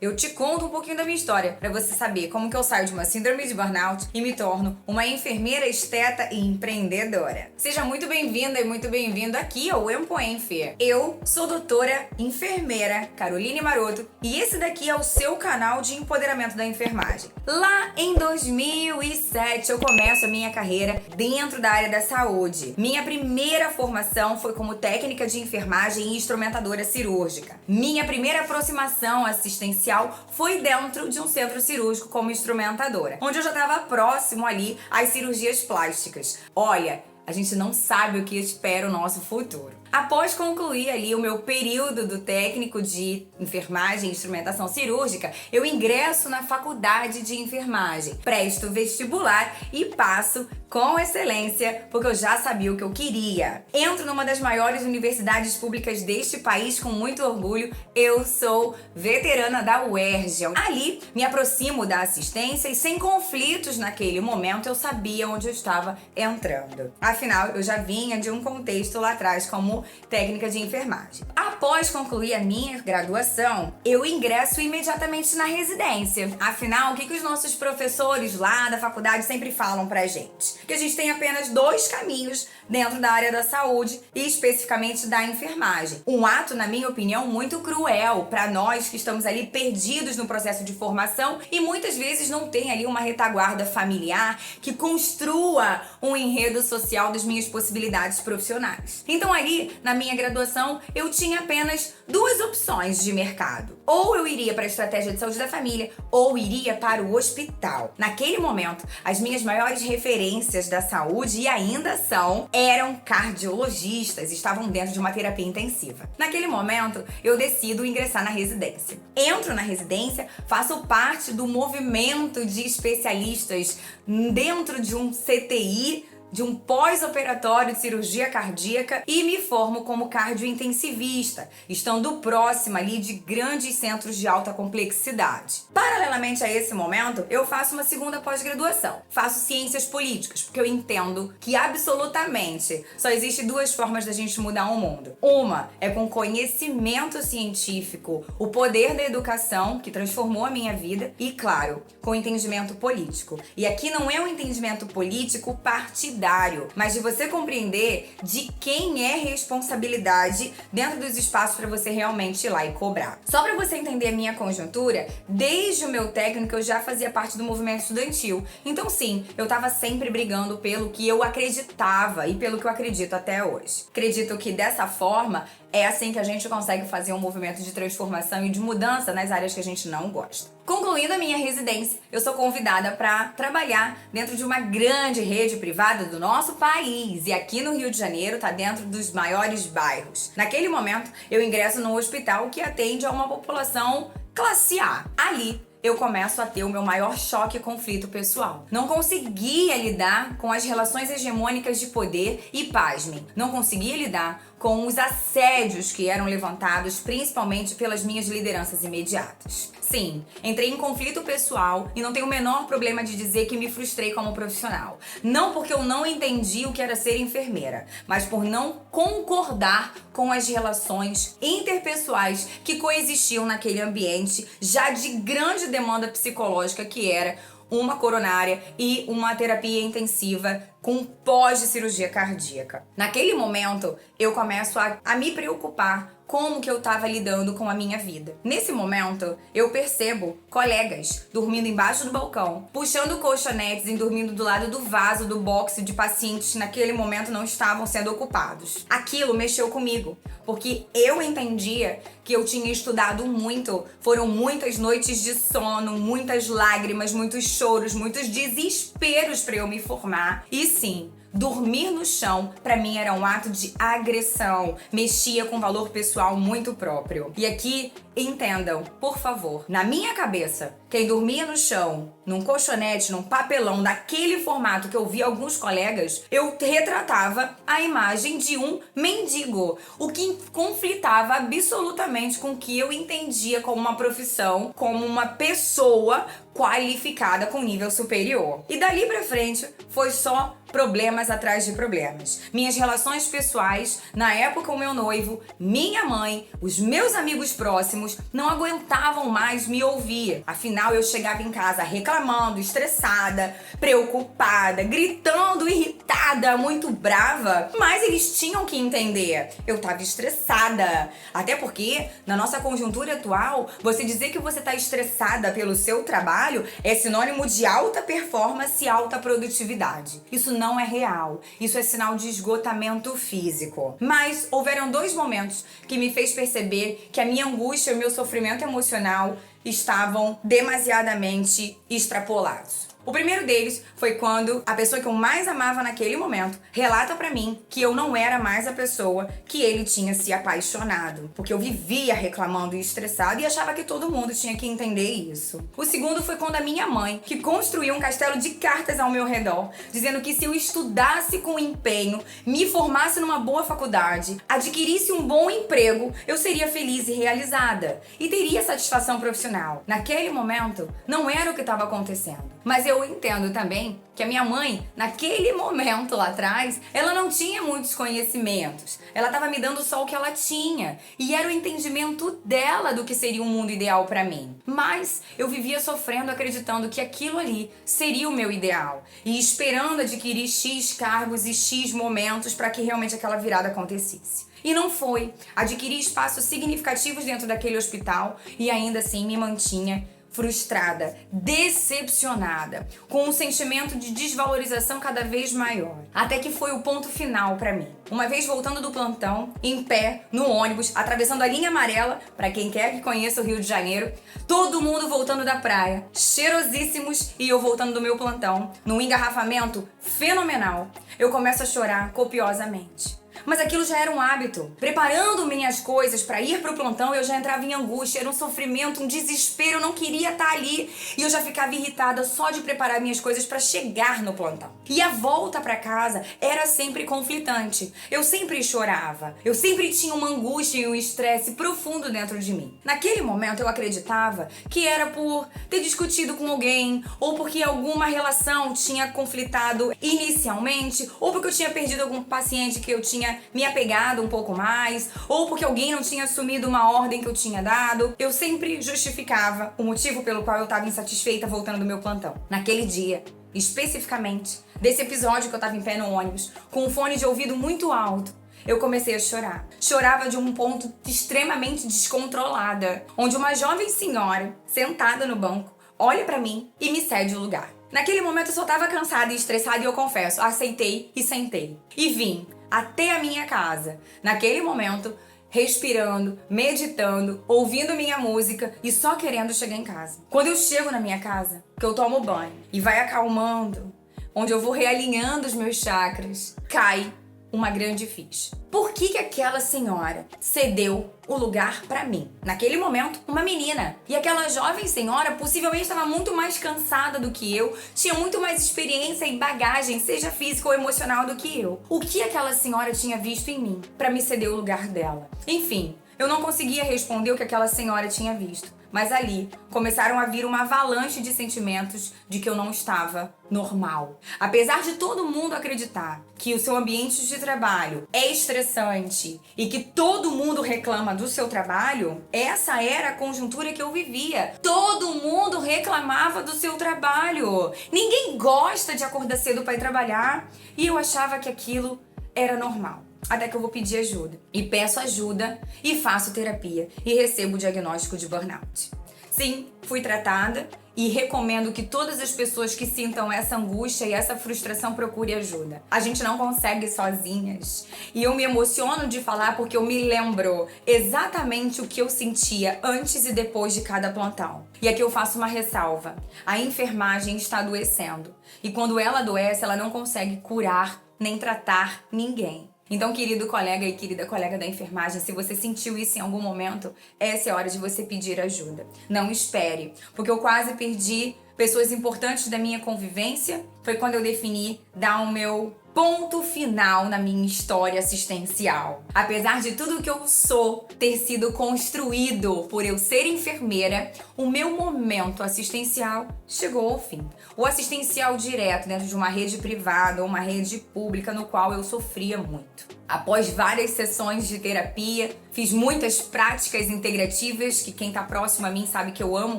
Eu te conto um pouquinho da minha história, para você saber como que eu saio de uma síndrome de burnout e me torno uma enfermeira esteta e empreendedora. Seja muito bem-vinda e muito bem-vindo aqui ao Empoenfer. Eu sou doutora enfermeira Caroline Maroto e esse daqui é o seu canal de empoderamento da enfermagem. Lá em 2007 eu começo a minha carreira dentro da área da saúde. Minha primeira formação foi como técnica de enfermagem e instrumentadora cirúrgica. Minha primeira aproximação assistencial foi dentro de um centro cirúrgico como instrumentadora, onde eu já estava próximo ali às cirurgias plásticas. Olha, a gente não sabe o que espera o nosso futuro. Após concluir ali o meu período do técnico de enfermagem e instrumentação cirúrgica, eu ingresso na faculdade de enfermagem, presto vestibular e passo com excelência, porque eu já sabia o que eu queria. Entro numa das maiores universidades públicas deste país com muito orgulho. Eu sou veterana da UERJ. Ali me aproximo da assistência e sem conflitos naquele momento eu sabia onde eu estava entrando. Afinal, eu já vinha de um contexto lá atrás como técnica de enfermagem. Após concluir a minha graduação, eu ingresso imediatamente na residência. Afinal, o que os nossos professores lá da faculdade sempre falam pra gente? Que a gente tem apenas dois caminhos dentro da área da saúde e especificamente da enfermagem. Um ato, na minha opinião, muito cruel para nós que estamos ali perdidos no processo de formação e muitas vezes não tem ali uma retaguarda familiar que construa um enredo social das minhas possibilidades profissionais. Então ali, na minha graduação, eu tinha apenas duas opções de mercado. Ou eu iria para a estratégia de saúde da família, ou iria para o hospital. Naquele momento, as minhas maiores referências da saúde, e ainda são, eram cardiologistas, estavam dentro de uma terapia intensiva. Naquele momento, eu decido ingressar na residência. Entro na residência, faço parte do movimento de especialistas dentro de um CTI, de um pós-operatório de cirurgia cardíaca e me formo como cardiointensivista, estando próxima ali de grandes centros de alta complexidade. Paralelamente a esse momento, eu faço uma segunda pós-graduação. Faço ciências políticas, porque eu entendo que absolutamente só existem duas formas da gente mudar o mundo. Uma é com conhecimento científico, o poder da educação, que transformou a minha vida, e claro, com entendimento político. E aqui não é um entendimento político partidário, mas de você compreender de quem é responsabilidade dentro dos espaços para você realmente ir lá e cobrar. Só para você entender a minha conjuntura, desde o meu técnico eu já fazia parte do movimento estudantil. Então sim, eu estava sempre brigando pelo que eu acreditava e pelo que eu acredito até hoje. Acredito que dessa forma é assim que a gente consegue fazer um movimento de transformação e de mudança nas áreas que a gente não gosta. Concluindo a minha residência, eu sou convidada para trabalhar dentro de uma grande rede privada do nosso país. E aqui no Rio de Janeiro está dentro dos maiores bairros. Naquele momento, eu ingresso num hospital que atende a uma população classe A. Ali, eu começo a ter o meu maior choque e conflito pessoal. Não conseguia lidar com as relações hegemônicas de poder e, pasmem, não conseguia lidar com os assédios que eram levantados principalmente pelas minhas lideranças imediatas. Sim, entrei em conflito pessoal e não tenho o menor problema de dizer que me frustrei como profissional. Não porque eu não entendi o que era ser enfermeira, mas por não concordar com as relações interpessoais que coexistiam naquele ambiente já de grande demanda psicológica que era uma coronária e uma terapia intensiva com pós-cirurgia cardíaca. Naquele momento, eu começo a me preocupar como que eu estava lidando com a minha vida. Nesse momento, eu percebo colegas dormindo embaixo do balcão, puxando colchonetes e dormindo do lado do vaso do boxe de pacientes que naquele momento não estavam sendo ocupados. Aquilo mexeu comigo, porque eu entendia que eu tinha estudado muito, foram muitas noites de sono, muitas lágrimas, muitos choros, muitos desesperos para eu me formar. E sim, dormir no chão, pra mim, era um ato de agressão. Mexia com valor pessoal muito próprio. E aqui, entendam, por favor, na minha cabeça, quem dormia no chão, num colchonete, num papelão, daquele formato que eu vi alguns colegas, eu retratava a imagem de um mendigo. O que conflitava absolutamente com o que eu entendia como uma profissão, como uma pessoa qualificada com nível superior. E dali pra frente, foi só problema problemas atrás de problemas. Minhas relações pessoais, na época o meu noivo, minha mãe, os meus amigos próximos não aguentavam mais me ouvir. Afinal, eu chegava em casa reclamando, estressada, preocupada, gritando, irritada, muito brava. Mas eles tinham que entender. Eu tava estressada. Até porque, na nossa conjuntura atual, você dizer que você tá estressada pelo seu trabalho é sinônimo de alta performance e alta produtividade. Isso não é real. Isso é sinal de esgotamento físico. Mas houveram 2 momentos que me fez perceber que a minha angústia e o meu sofrimento emocional estavam demasiadamente extrapolados. O primeiro deles foi quando a pessoa que eu mais amava naquele momento relata pra mim que eu não era mais a pessoa que ele tinha se apaixonado, porque eu vivia reclamando e estressada e achava que todo mundo tinha que entender isso. O segundo foi quando a minha mãe, que construiu um castelo de cartas ao meu redor, dizendo que se eu estudasse com empenho, me formasse numa boa faculdade, adquirisse um bom emprego, eu seria feliz e realizada e teria satisfação profissional. Naquele momento, não era o que estava acontecendo. Mas eu entendo também que a minha mãe, naquele momento lá atrás, ela não tinha muitos conhecimentos. Ela estava me dando só o que ela tinha. E era o entendimento dela do que seria um mundo ideal para mim. Mas eu vivia sofrendo, acreditando que aquilo ali seria o meu ideal. E esperando adquirir X cargos e X momentos para que realmente aquela virada acontecesse. E não foi. Adquiri espaços significativos dentro daquele hospital e ainda assim me mantinha frustrada, decepcionada, com um sentimento de desvalorização cada vez maior. Até que foi o ponto final pra mim. Uma vez voltando do plantão, em pé, no ônibus, atravessando a linha amarela, pra quem quer que conheça o Rio de Janeiro, todo mundo voltando da praia, cheirosíssimos, e eu voltando do meu plantão, num engarrafamento fenomenal, eu começo a chorar copiosamente. Mas aquilo já era um hábito. Preparando minhas coisas para ir pro plantão, eu já entrava em angústia, era um sofrimento, um desespero, eu não queria estar ali. E eu já ficava irritada só de preparar minhas coisas para chegar no plantão. E a volta para casa era sempre conflitante. Eu sempre chorava. Eu sempre tinha uma angústia e um estresse profundo dentro de mim. Naquele momento eu acreditava que era por ter discutido com alguém, ou porque alguma relação tinha conflitado inicialmente, ou porque eu tinha perdido algum paciente que eu tinha me apegado um pouco mais, ou porque alguém não tinha assumido uma ordem que eu tinha dado. Eu sempre justificava o motivo pelo qual eu estava insatisfeita voltando do meu plantão. Naquele dia, especificamente, desse episódio que eu estava em pé no ônibus, com um fone de ouvido muito alto, eu comecei a chorar. Chorava de um ponto extremamente descontrolada, onde uma jovem senhora, sentada no banco, olha pra mim e me cede o lugar. Naquele momento eu só estava cansada e estressada e eu confesso, aceitei e sentei. E vim até a minha casa. Naquele momento, respirando, meditando, ouvindo minha música e só querendo chegar em casa. Quando eu chego na minha casa, que eu tomo banho e vai acalmando, onde eu vou realinhando os meus chakras, cai uma grande ficha. Por que aquela senhora cedeu o lugar pra mim? Naquele momento, uma menina. E aquela jovem senhora possivelmente estava muito mais cansada do que eu, tinha muito mais experiência e bagagem, seja física ou emocional, do que eu. O que aquela senhora tinha visto em mim pra me ceder o lugar dela? Enfim, eu não conseguia responder o que aquela senhora tinha visto. Mas ali começaram a vir uma avalanche de sentimentos de que eu não estava normal. Apesar de todo mundo acreditar que o seu ambiente de trabalho é estressante e que todo mundo reclama do seu trabalho, essa era a conjuntura que eu vivia. Todo mundo reclamava do seu trabalho. Ninguém gosta de acordar cedo para ir trabalhar. E eu achava que aquilo era normal. Até que eu vou pedir ajuda. E peço ajuda e faço terapia. E recebo o diagnóstico de burnout. Sim, fui tratada e recomendo que todas as pessoas que sintam essa angústia e essa frustração procurem ajuda. A gente não consegue sozinhas. E eu me emociono de falar porque eu me lembro exatamente o que eu sentia antes e depois de cada plantão. E aqui eu faço uma ressalva. A enfermagem está adoecendo. E quando ela adoece, ela não consegue curar nem tratar ninguém. Então, querido colega e querida colega da enfermagem, se você sentiu isso em algum momento, essa é a hora de você pedir ajuda. Não espere, porque eu quase perdi pessoas importantes da minha convivência. Foi quando eu defini dar o meu ponto final na minha história assistencial. Apesar de tudo que eu sou ter sido construído por eu ser enfermeira, o meu momento assistencial chegou ao fim. O assistencial direto dentro de uma rede privada ou uma rede pública no qual eu sofria muito. Após várias sessões de terapia, fiz muitas práticas integrativas, que quem tá próximo a mim sabe que eu amo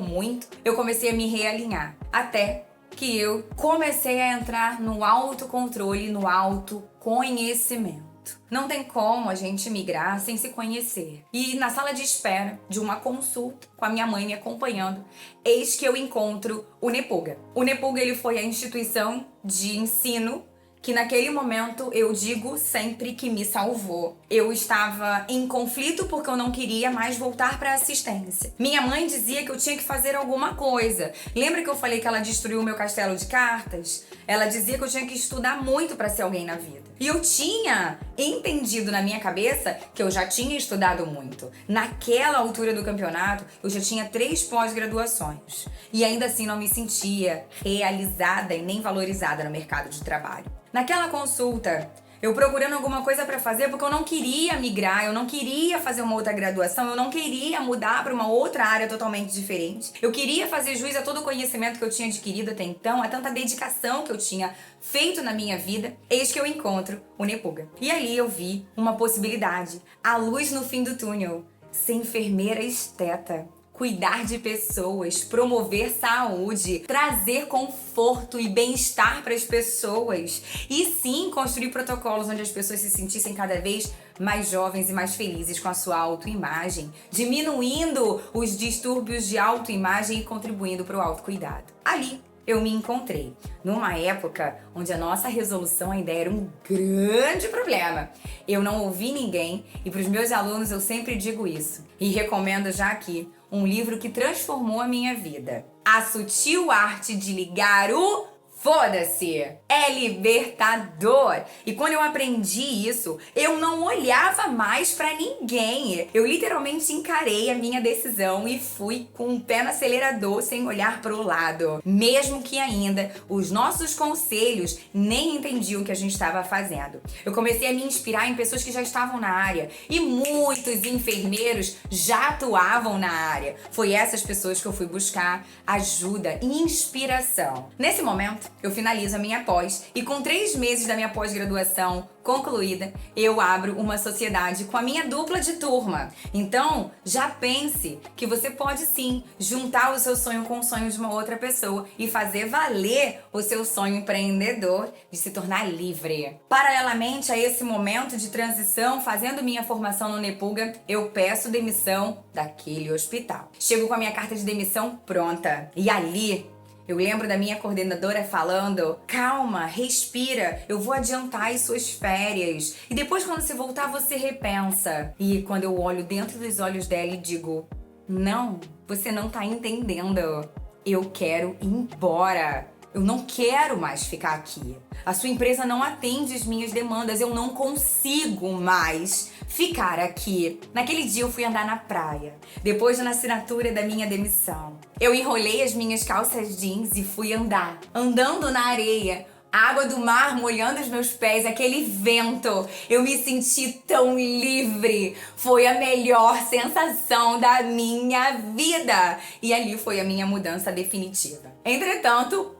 muito, eu comecei a me realinhar. Até que eu comecei a entrar no autocontrole, no autoconhecimento. Não tem como a gente migrar sem se conhecer. E na sala de espera de uma consulta, com a minha mãe me acompanhando, eis que eu encontro o Nepuga. O Nepuga, ele foi a instituição de ensino que naquele momento eu digo sempre que me salvou. Eu estava em conflito porque eu não queria mais voltar para assistência. Minha mãe dizia que eu tinha que fazer alguma coisa. Lembra que eu falei que ela destruiu o meu castelo de cartas? Ela dizia que eu tinha que estudar muito para ser alguém na vida. E eu tinha entendido na minha cabeça que eu já tinha estudado muito. Naquela altura do campeonato, eu já tinha 3 pós-graduações. E ainda assim não me sentia realizada e nem valorizada no mercado de trabalho. Naquela consulta, eu procurando alguma coisa pra fazer porque eu não queria migrar, eu não queria fazer uma outra graduação, eu não queria mudar pra uma outra área totalmente diferente. Eu queria fazer jus a todo o conhecimento que eu tinha adquirido até então, a tanta dedicação que eu tinha feito na minha vida. Eis que eu encontro o Nepuga. E ali eu vi uma possibilidade, a luz no fim do túnel, ser enfermeira esteta. Cuidar de pessoas, promover saúde, trazer conforto e bem-estar para as pessoas. E sim, construir protocolos onde as pessoas se sentissem cada vez mais jovens e mais felizes com a sua autoimagem, diminuindo os distúrbios de autoimagem e contribuindo para o autocuidado. Ali eu me encontrei numa época onde a nossa resolução ainda era um grande problema. Eu não ouvi ninguém e para os meus alunos eu sempre digo isso. E recomendo já aqui um livro que transformou a minha vida. A Sutil Arte de Ligar o Foda-se! É libertador! E quando eu aprendi isso, eu não olhava mais pra ninguém. Eu literalmente encarei a minha decisão e fui com o pé no acelerador sem olhar pro lado. Mesmo que ainda os nossos conselhos nem entendiam o que a gente estava fazendo. Eu comecei a me inspirar em pessoas que já estavam na área. E muitos enfermeiros já atuavam na área. Foi essas pessoas que eu fui buscar ajuda e inspiração. Nesse momento, eu finalizo a minha pós e com 3 meses da minha pós-graduação concluída, eu abro uma sociedade com a minha dupla de turma. Então, já pense que você pode sim juntar o seu sonho com o sonho de uma outra pessoa e fazer valer o seu sonho empreendedor de se tornar livre. Paralelamente a esse momento de transição, fazendo minha formação no Nepuga, eu peço demissão daquele hospital. Chego com a minha carta de demissão pronta. E ali, eu lembro da minha coordenadora falando: calma, respira, eu vou adiantar as suas férias. E depois, quando você voltar, você repensa. E quando eu olho dentro dos olhos dela e digo: não, você não tá entendendo. Eu quero ir embora. Eu não quero mais ficar aqui. A sua empresa não atende as minhas demandas. Eu não consigo mais ficar aqui. Naquele dia eu fui andar na praia, depois da assinatura da minha demissão. Eu enrolei as minhas calças jeans e fui andar. Andando na areia, água do mar molhando os meus pés, aquele vento. Eu me senti tão livre. Foi a melhor sensação da minha vida. E ali foi a minha mudança definitiva. Entretanto,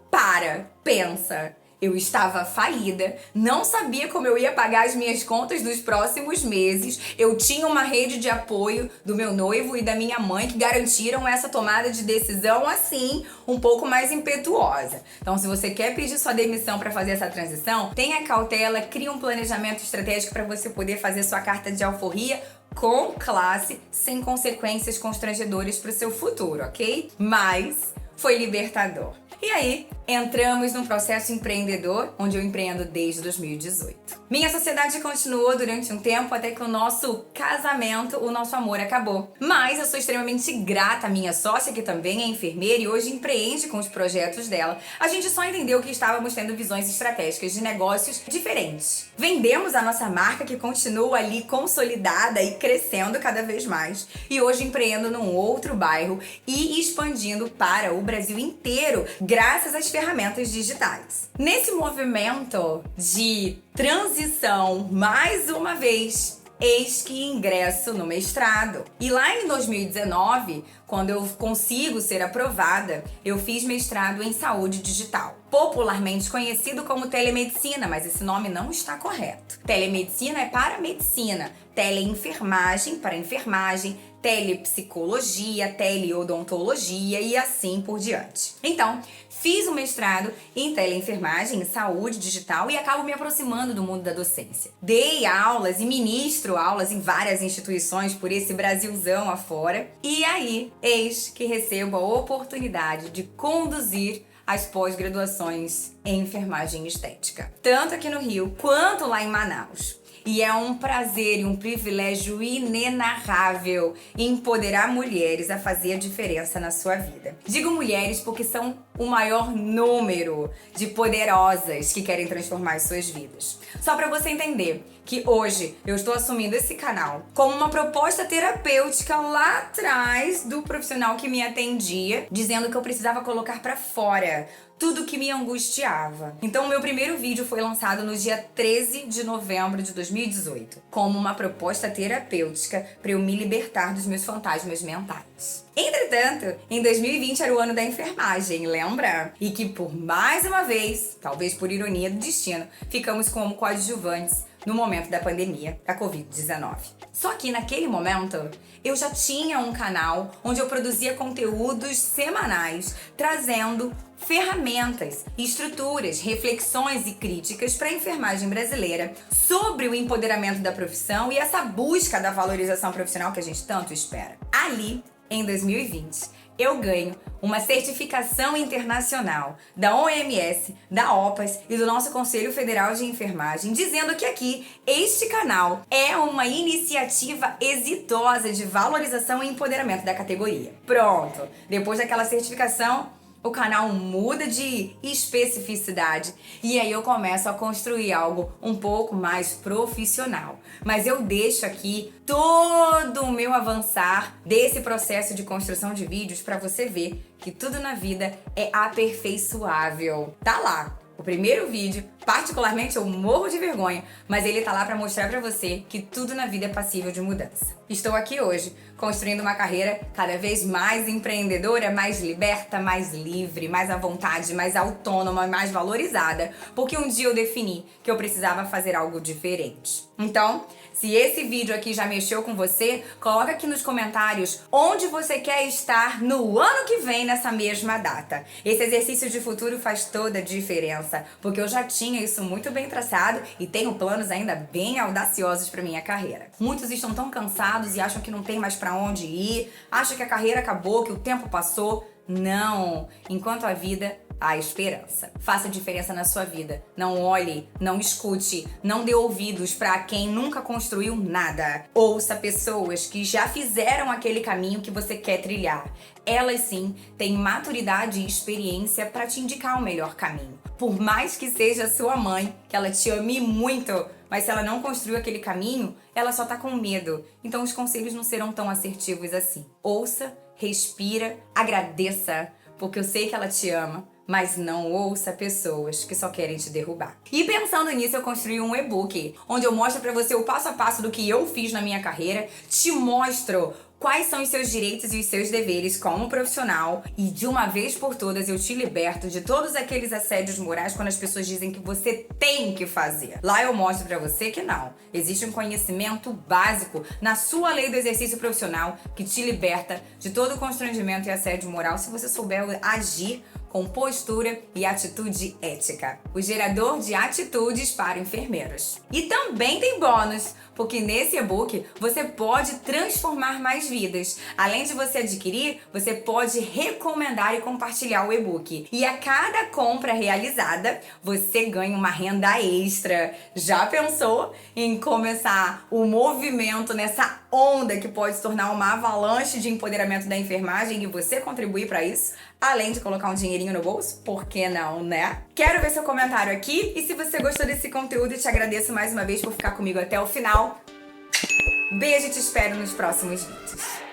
pensa. Eu estava falida, não sabia como eu ia pagar as minhas contas dos próximos meses. Eu tinha uma rede de apoio do meu noivo e da minha mãe que garantiram essa tomada de decisão assim, um pouco mais impetuosa. Então, se você quer pedir sua demissão para fazer essa transição, tenha cautela, crie um planejamento estratégico para você poder fazer sua carta de alforria com classe, sem consequências constrangedoras para o seu futuro, ok? Mas foi libertador. E aí, entramos num processo empreendedor, onde eu empreendo desde 2018. Minha sociedade continuou durante um tempo até que o nosso casamento, o nosso amor acabou. Mas eu sou extremamente grata à minha sócia, que também é enfermeira e hoje empreende com os projetos dela. A gente só entendeu que estávamos tendo visões estratégicas de negócios diferentes. Vendemos a nossa marca, que continua ali consolidada e crescendo cada vez mais. E hoje empreendo num outro bairro e expandindo para o Brasil inteiro, graças às ferramentas ferramentas digitais. Nesse movimento de transição, mais uma vez, eis que ingresso no mestrado. E lá em 2019, quando eu consigo ser aprovada, eu fiz mestrado em saúde digital, popularmente conhecido como telemedicina, mas esse nome não está correto. Telemedicina é para medicina, teleenfermagem para enfermagem, telepsicologia, teleodontologia e assim por diante. Então, fiz um mestrado em teleenfermagem, em saúde digital e acabo me aproximando do mundo da docência. Dei aulas e ministro aulas em várias instituições por esse Brasilzão afora. E aí, eis que recebo a oportunidade de conduzir as pós-graduações em enfermagem estética, tanto aqui no Rio quanto lá em Manaus. E é um prazer e um privilégio inenarrável empoderar mulheres a fazer a diferença na sua vida. Digo mulheres porque são o maior número de poderosas que querem transformar as suas vidas. Só para você entender que hoje eu estou assumindo esse canal como uma proposta terapêutica lá atrás do profissional que me atendia, dizendo que eu precisava colocar para fora tudo que me angustiava. Então, o meu primeiro vídeo foi lançado no dia 13 de novembro de 2018, como uma proposta terapêutica para eu me libertar dos meus fantasmas mentais. Entretanto, em 2020 era o ano da enfermagem, lembra? E que por mais uma vez, talvez por ironia do destino, ficamos como coadjuvantes no momento da pandemia da Covid-19. Só que naquele momento, eu já tinha um canal onde eu produzia conteúdos semanais, trazendo ferramentas, estruturas, reflexões e críticas para a enfermagem brasileira sobre o empoderamento da profissão e essa busca da valorização profissional que a gente tanto espera. Ali, em 2020, eu ganho uma certificação internacional da OMS, da OPAS e do nosso Conselho Federal de Enfermagem, dizendo que aqui, este canal é uma iniciativa exitosa de valorização e empoderamento da categoria. Pronto! Depois daquela certificação, o canal muda de especificidade e aí eu começo a construir algo um pouco mais profissional. Mas eu deixo aqui todo o meu avançar desse processo de construção de vídeos para você ver que tudo na vida é aperfeiçoável. Tá lá! O primeiro vídeo, particularmente eu morro de vergonha, mas ele tá lá pra mostrar pra você que tudo na vida é passível de mudança. Estou aqui hoje, construindo uma carreira cada vez mais empreendedora, mais liberta, mais livre, mais à vontade, mais autônoma, mais valorizada, porque um dia eu defini que eu precisava fazer algo diferente. Então, se esse vídeo aqui já mexeu com você, coloca aqui nos comentários onde você quer estar no ano que vem nessa mesma data. Esse exercício de futuro faz toda a diferença, porque eu já tinha isso muito bem traçado e tenho planos ainda bem audaciosos para minha carreira. Muitos estão tão cansados e acham que não tem mais para onde ir, acham que a carreira acabou, que o tempo passou. Não! Enquanto a vida, há esperança. Faça diferença na sua vida. Não olhe, não escute, não dê ouvidos para quem nunca construiu nada. Ouça pessoas que já fizeram aquele caminho que você quer trilhar. Elas sim têm maturidade e experiência para te indicar o melhor caminho. Por mais que seja sua mãe, que ela te ame muito, mas se ela não construiu aquele caminho, ela só tá com medo. Então os conselhos não serão tão assertivos assim. Ouça, respira, agradeça, porque eu sei que ela te ama, mas não ouça pessoas que só querem te derrubar. E pensando nisso, eu construí um e-book, onde eu mostro pra você o passo a passo do que eu fiz na minha carreira, te mostro quais são os seus direitos e os seus deveres como profissional e de uma vez por todas eu te liberto de todos aqueles assédios morais quando as pessoas dizem que você tem que fazer. Lá eu mostro pra você que não. Existe um conhecimento básico na sua lei do exercício profissional que te liberta de todo o constrangimento e assédio moral se você souber agir com postura e atitude ética. O gerador de atitudes para enfermeiros. E também tem bônus, porque nesse e-book você pode transformar mais vidas. Além de você adquirir, você pode recomendar e compartilhar o e-book. E a cada compra realizada, você ganha uma renda extra. Já pensou em começar o movimento nessa onda que pode se tornar uma avalanche de empoderamento da enfermagem e você contribuir para isso? Além de colocar um dinheirinho no bolso, por que não, né? Quero ver seu comentário aqui e se você gostou desse conteúdo, eu te agradeço mais uma vez por ficar comigo até o final. Beijo e te espero nos próximos vídeos.